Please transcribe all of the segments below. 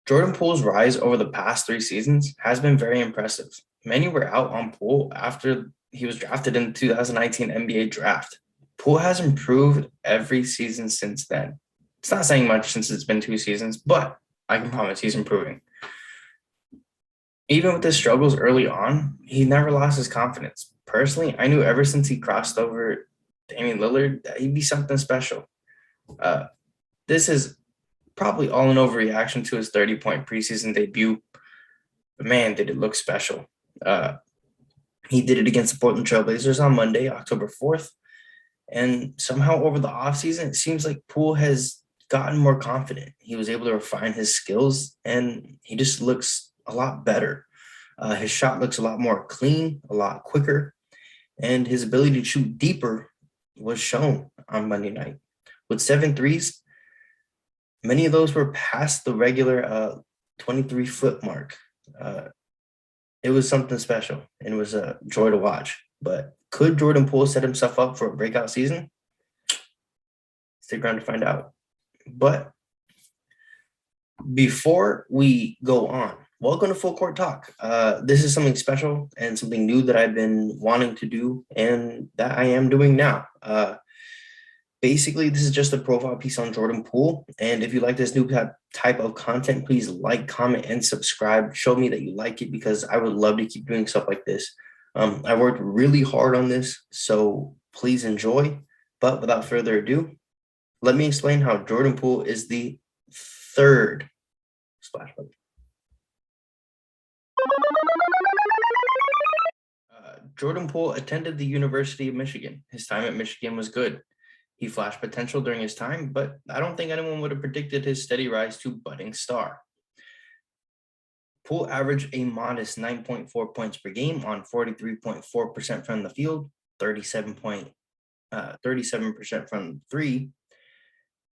Jordan Poole's rise over the past 3 seasons has been very impressive. Many were out on Poole after he was drafted in the 2019 NBA draft. Poole has improved every season since then. It's not saying much since it's been 2 seasons, but I can promise he's improving. Even with his struggles early on, he never lost his confidence. Personally, I knew ever since he crossed over Damian Lillard that he'd be something special. Uh, this is probably all an overreaction to his 30-point preseason debut. But man, did it look special. Uh, he did it against the Portland Trailblazers on Monday, October 4th. And somehow over the offseason, it seems like Poole has gotten more confident. He was able to refine his skills, and he just looks a lot better. His shot looks a lot more clean, a lot quicker, and his ability to shoot deeper was shown on Monday night. With 7 threes, many of those were past the regular 23-foot mark. It was something special, and it was a joy to watch. But could Jordan Poole set himself up for a breakout season? Stick around to find out. But before we go on, welcome to Full Court Talk. This is something special and something new that I've been wanting to do and that I am doing now. Basically, this is just a profile piece on Jordan Poole. And if you like this new type of content, please like, comment, and subscribe. Show me that you like it because I would love to keep doing stuff like this. I worked really hard on this, so please enjoy. But without further ado, let me explain how Jordan Poole is the third splash brother. Jordan Poole attended the University of Michigan. His time at Michigan was good. He flashed potential during his time, but I don't think anyone would have predicted his steady rise to budding star. Poole averaged a modest 9.4 points per game on 43.4% from the field, 37% from three,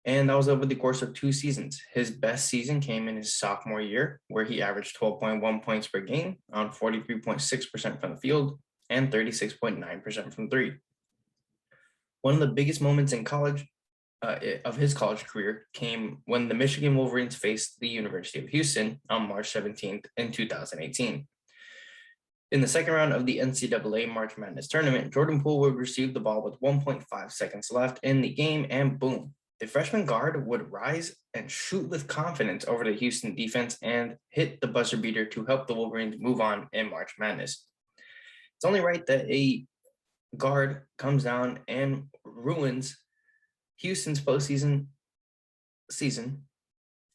and that was over the course of 2 seasons. His best season came in his sophomore year, where he averaged 12.1 points per game on 43.6% from the field and 36.9% from three. One of the biggest moments in college of his college career came when the Michigan Wolverines faced the University of Houston on March 17th in 2018. In the second round of the NCAA March Madness tournament, Jordan Poole would receive the ball with 1.5 seconds left in the game, and boom, the freshman guard would rise and shoot with confidence over the Houston defense and hit the buzzer beater to help the Wolverines move on in March Madness. It's only right that a guard comes down and ruins Houston's postseason season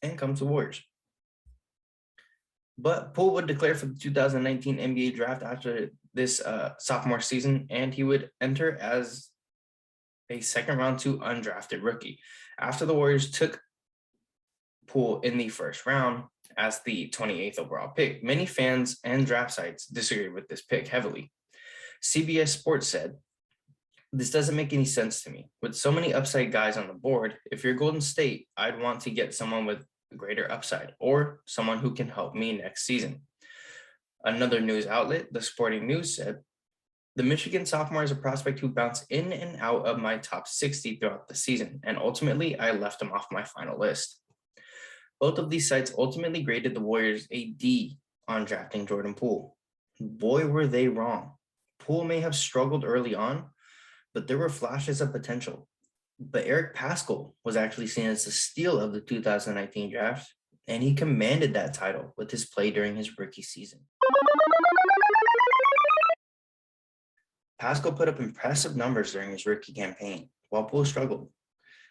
and comes to Warriors. But Poole would declare for the 2019 NBA draft after this sophomore season, and he would enter as a second round 2 undrafted rookie. After the Warriors took Poole in the first round as the 28th overall pick, many fans and draft sites disagreed with this pick heavily. CBS Sports said, "This doesn't make any sense to me. With so many upside guys on the board, if you're Golden State, I'd want to get someone with greater upside or someone who can help me next season." Another news outlet, The Sporting News, said, "The Michigan sophomore is a prospect who bounced in and out of my top 60 throughout the season, and ultimately I left him off my final list." Both of these sites ultimately graded the Warriors a D on drafting Jordan Poole. Boy, were they wrong. Poole may have struggled early on, but there were flashes of potential. But Eric Pascal was actually seen as the steal of the 2019 draft, and he commanded that title with his play during his rookie season. Pascal put up impressive numbers during his rookie campaign, while Poole struggled.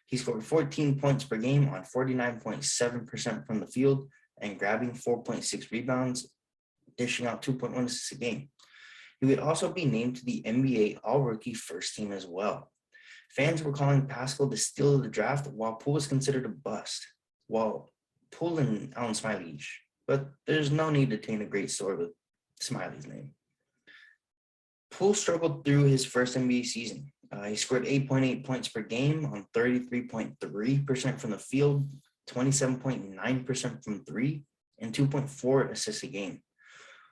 He scored 14 points per game on 49.7% from the field and grabbing 4.6 rebounds, dishing out 2.1 assists a game. He would also be named to the NBA All-Rookie First Team as well. Fans were calling Pascal the steal of the draft, while Poole was considered a bust, while Poole and Alan Smiley each. But there's no need to taint a great story with Smiley's name. Poole struggled through his first NBA season. He scored 8.8 points per game on 33.3% from the field, 27.9% from three, and 2.4 assists a game.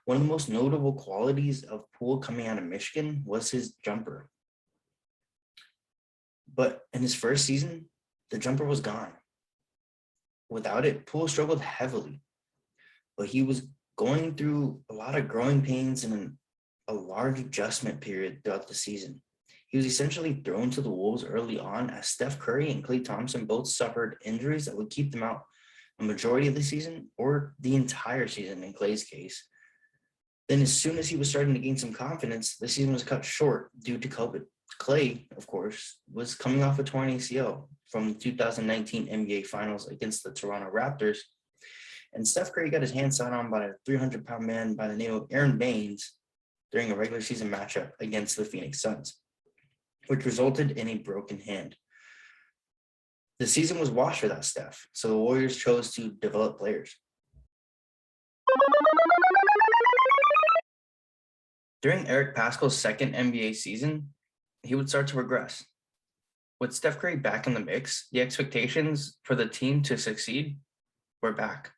One of the most notable qualities of Poole coming out of Michigan was his jumper. But in his first season, the jumper was gone. Without it, Poole struggled heavily. but he was going through a lot of growing pains and a large adjustment period throughout the season. He was essentially thrown to the Wolves early on as Steph Curry and Klay Thompson both suffered injuries that would keep them out a majority of the season or the entire season in Klay's case. Then as soon as he was starting to gain some confidence, the season was cut short due to COVID. Klay, of course, was coming off a torn ACL from the 2019 NBA Finals against the Toronto Raptors. And Steph Curry got his hand signed on by a 300-pound man by the name of Aaron Baines during a regular season matchup against the Phoenix Suns, which resulted in a broken hand. The season was washed without Steph, so the Warriors chose to develop players. During Eric Pascal's second NBA season, he would start to regress. With Steph Curry back in the mix, the expectations for the team to succeed were back.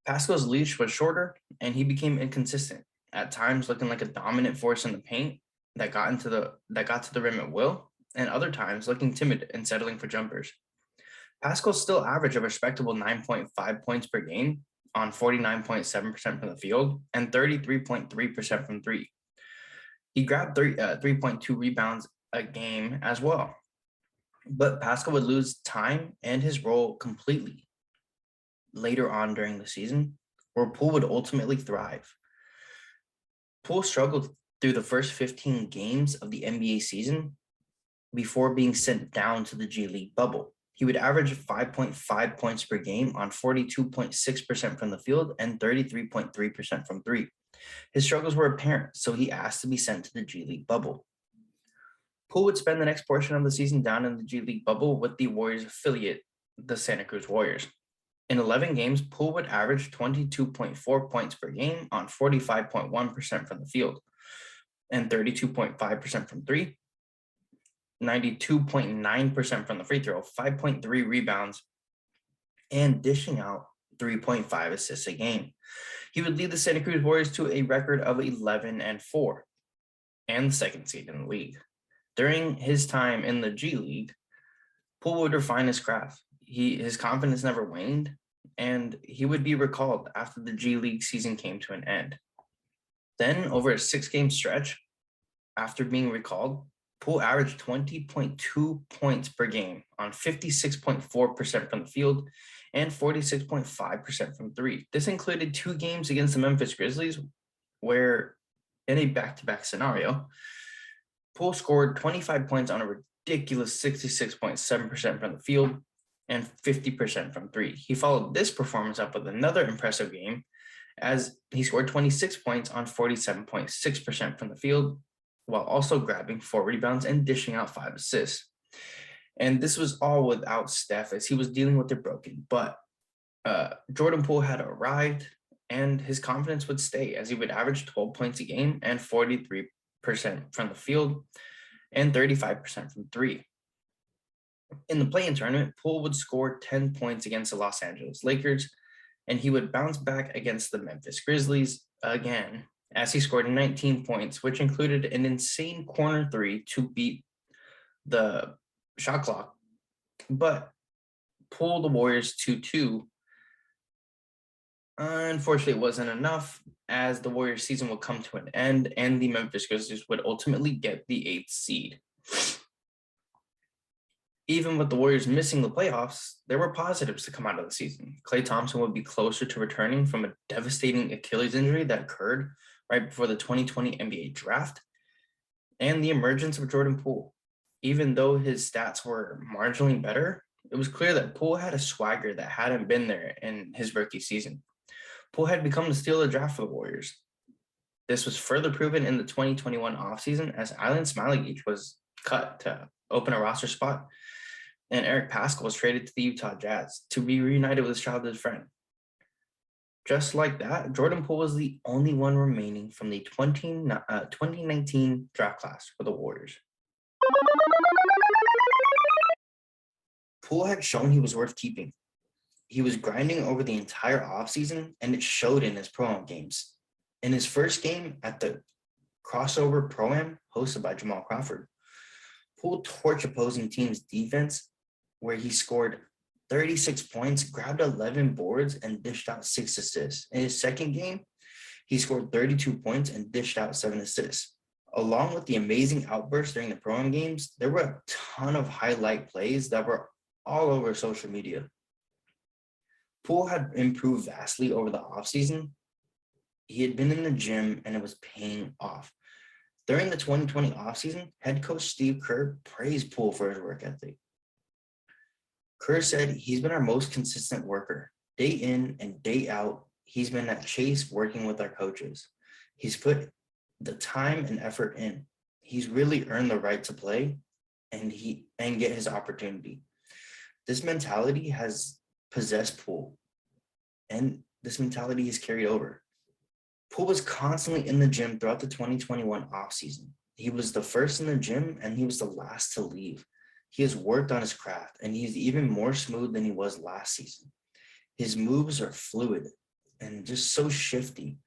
Pascal's leash was shorter, and he became inconsistent, at times looking like a dominant force in the paint that got to the rim at will, and other times looking timid and settling for jumpers. Pascal still averaged a respectable 9.5 points per game on 49.7% from the field and 33.3% from three. He grabbed 3.2 rebounds a game as well. But Pascal would lose time and his role completely later on during the season, where Poole would ultimately thrive. Poole struggled through the first 15 games of the NBA season before being sent down to the G League bubble. He would average 5.5 points per game on 42.6% from the field and 33.3% from three. His struggles were apparent, so he asked to be sent to the G League bubble. Poole would spend the next portion of the season down in the G League bubble with the Warriors affiliate, the Santa Cruz Warriors. In 11 games, Poole would average 22.4 points per game on 45.1% from the field and 32.5% from three, 92.9% from the free throw, 5.3 rebounds, and dishing out 3.5 assists a game. He would lead the Santa Cruz Warriors to a record of 11-4 and the second seed in the league. During his time in the G League, Poole would refine his craft. His confidence never waned, and he would be recalled after the G League season came to an end. Then, over a 6-game stretch, after being recalled, Poole averaged 20.2 points per game on 56.4% from the field and 46.5% from three. This included 2 games against the Memphis Grizzlies, where in a back-to-back scenario, Poole scored 25 points on a ridiculous 66.7% from the field and 50% from three. He followed this performance up with another impressive game as he scored 26 points on 47.6% from the field, while also grabbing 4 rebounds and dishing out 5 assists. And this was all without Steph as he was dealing with it broken. But Jordan Poole had arrived and his confidence would stay as he would average 12 points a game and 43% from the field and 35% from three. In the play-in tournament, Poole would score 10 points against the Los Angeles Lakers, and he would bounce back against the Memphis Grizzlies again, as he scored 19 points, which included an insane corner three to beat the shot clock, but pulled the Warriors 2-2. Unfortunately, it wasn't enough, as the Warriors season would come to an end, and the Memphis Grizzlies would ultimately get the 8th seed. Even with the Warriors missing the playoffs, there were positives to come out of the season. Klay Thompson would be closer to returning from a devastating Achilles injury that occurred right before the 2020 NBA draft, and the emergence of Jordan Poole. Even though his stats were marginally better, it was clear that Poole had a swagger that hadn't been there in his rookie season. Poole had become the steal of the draft for the Warriors. This was further proven in the 2021 offseason as Alen Smailagic was cut to open a roster spot, and Eric Pascal was traded to the Utah Jazz to be reunited with his childhood friend. Just like that, Jordan Poole was the only one remaining from the 2019 draft class for the Warriors. Poole had shown he was worth keeping. He was grinding over the entire offseason, and it showed in his Pro-Am games. In his first game at the crossover Pro-Am hosted by Jamal Crawford, Poole torched opposing teams' defense, where he scored 36 points, grabbed 11 boards, and dished out 6 assists. In his second game, he scored 32 points and dished out 7 assists. Along with the amazing outbursts during the pro-am games, there were a ton of highlight plays that were all over social media. Poole had improved vastly over the offseason. He had been in the gym and it was paying off. During the 2020 offseason, head coach Steve Kerr praised Poole for his work ethic. Kerr said he's been our most consistent worker. Day in and day out, he's been at Chase working with our coaches. He's put the time and effort in. He's really earned the right to play and get his opportunity. This mentality has possessed Poole, and this mentality is carried over. Poole was constantly in the gym throughout the 2021 offseason. He was the first in the gym and he was the last to leave. He has worked on his craft and he's even more smooth than he was last season. His moves are fluid and just so shifty.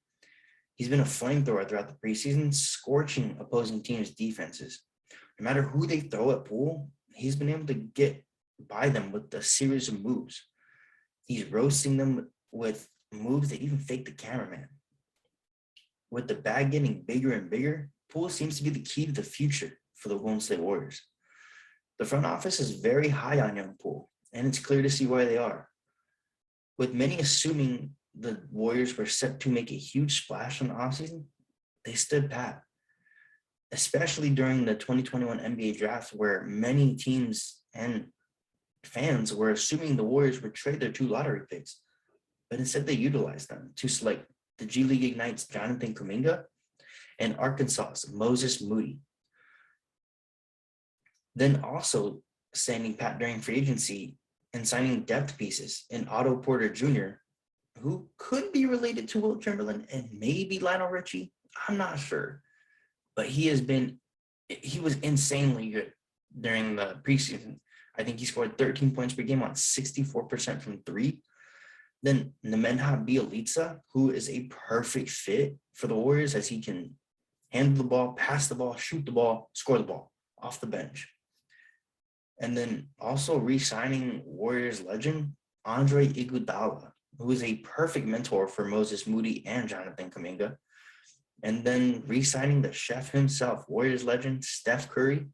He's been a flamethrower throughout the preseason, scorching opposing teams' defenses. No matter who they throw at Poole, he's been able to get by them with a series of moves. He's roasting them with moves that even fake the cameraman. With the bag getting bigger and bigger, Poole seems to be the key to the future for the Golden State Warriors. The front office is very high on young Poole, and it's clear to see why they are. With many assuming the Warriors were set to make a huge splash in the offseason, they stood pat, especially during the 2021 NBA draft, where many teams and fans were assuming the Warriors would trade their 2 lottery picks, but instead they utilized them to select the G League Ignite's Jonathan Kuminga and Arkansas's Moses Moody. Then also standing pat during free agency and signing depth pieces in Otto Porter Jr., who could be related to Wilt Chamberlain and maybe Lionel Richie. I'm not sure. But he was insanely good during the preseason. I think he scored 13 points per game on 64% from 3. Then Nemenhah Bjelica, who is a perfect fit for the Warriors as he can handle the ball, pass the ball, shoot the ball, score the ball off the bench. And then also re-signing Warriors legend Andre Iguodala, who is a perfect mentor for Moses Moody and Jonathan Kuminga. And then re-signing the chef himself, Warriors legend Steph Curry.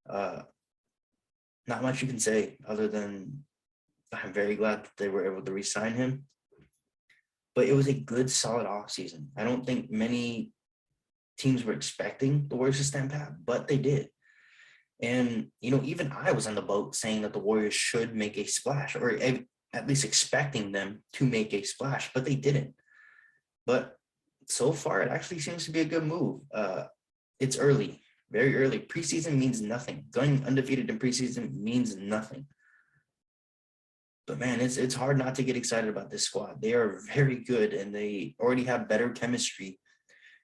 Not much you can say other than I'm very glad that they were able to re-sign him. But it was a good, solid offseason. I don't think many teams were expecting the Warriors to stand pat, but they did. And, even I was on the boat saying that the Warriors should make a splash, or at least expecting them to make a splash, but they didn't. But so far, it actually seems to be a good move. It's early, very early. Preseason means nothing. Going undefeated in preseason means nothing. But man, it's hard not to get excited about this squad. They are very good, and they already have better chemistry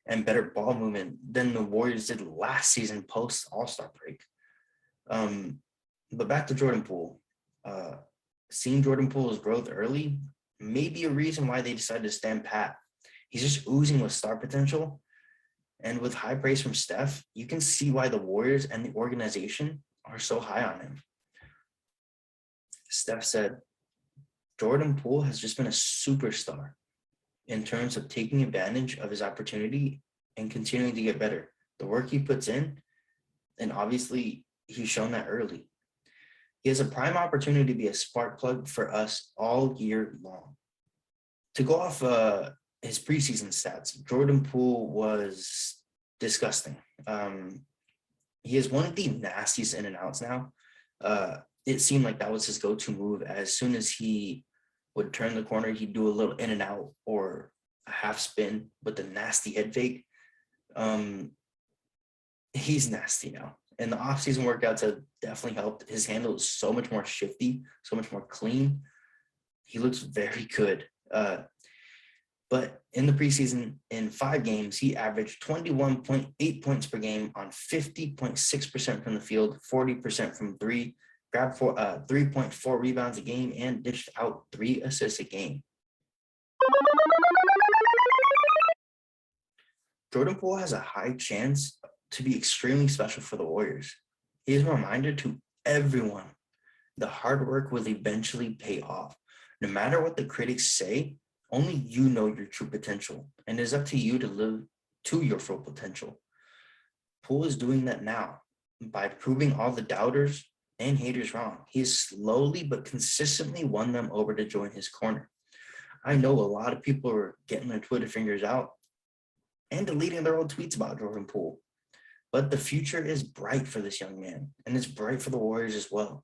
and better ball movement than the Warriors did last season post All-Star break. But back to Jordan Poole. Seeing Jordan Poole's growth early may be a reason why they decided to stand pat. He's just oozing with star potential. And with high praise from Steph, you can see why the Warriors and the organization are so high on him. Steph said, Jordan Poole has just been a superstar in terms of taking advantage of his opportunity and continuing to get better. The work he puts in, and obviously he's shown that early. He has a prime opportunity to be a spark plug for us all year long. To go off his preseason stats, Jordan Poole was disgusting. He is one of the nastiest in and outs now. It seemed like that was his go-to move. As soon as he would turn the corner, he'd do a little in and out or a half spin with the nasty head fake. He's nasty now. And the offseason workouts have definitely helped. His handle is so much more shifty, so much more clean. He looks very good. But in the preseason, in 5 games, he averaged 21.8 points per game on 50.6% from the field, 40% from 3, grabbed 3.4 rebounds a game, and dished out 3 assists a game. Jordan Poole has a high chance to be extremely special for the Warriors. He is a reminder to everyone The hard work will eventually pay off. No matter what the critics say, only you know your true potential, and it's up to you to live to your full potential. Poole is doing that now by proving all the doubters and haters wrong. He has slowly but consistently won them over to join his corner. I know a lot of people are getting their Twitter fingers out and deleting their old tweets about Jordan Poole, but the future is bright for this young man, and it's bright for the Warriors as well.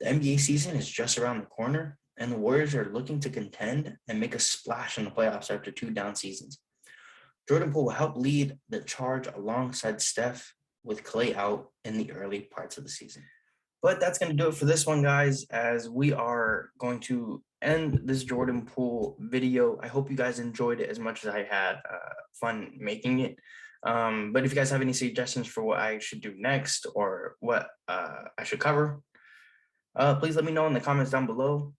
The NBA season is just around the corner, and the Warriors are looking to contend and make a splash in the playoffs after 2 down seasons. Jordan Poole will help lead the charge alongside Steph, with Clay out in the early parts of the season. But that's going to do it for this one, guys, as we are going to end this Jordan Poole video. I hope you guys enjoyed it as much as I had fun making it. But if you guys have any suggestions for what I should do next or what I should cover, please let me know in the comments down below.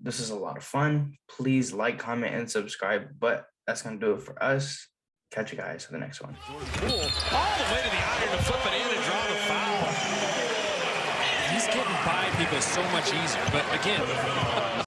This is a lot of fun. Please like, comment, and subscribe. But that's going to do it for us. Catch you guys for the next one. Jordan Poole all the way to the iron to flip it in and draw the foul. He's getting by people so much easier. But again,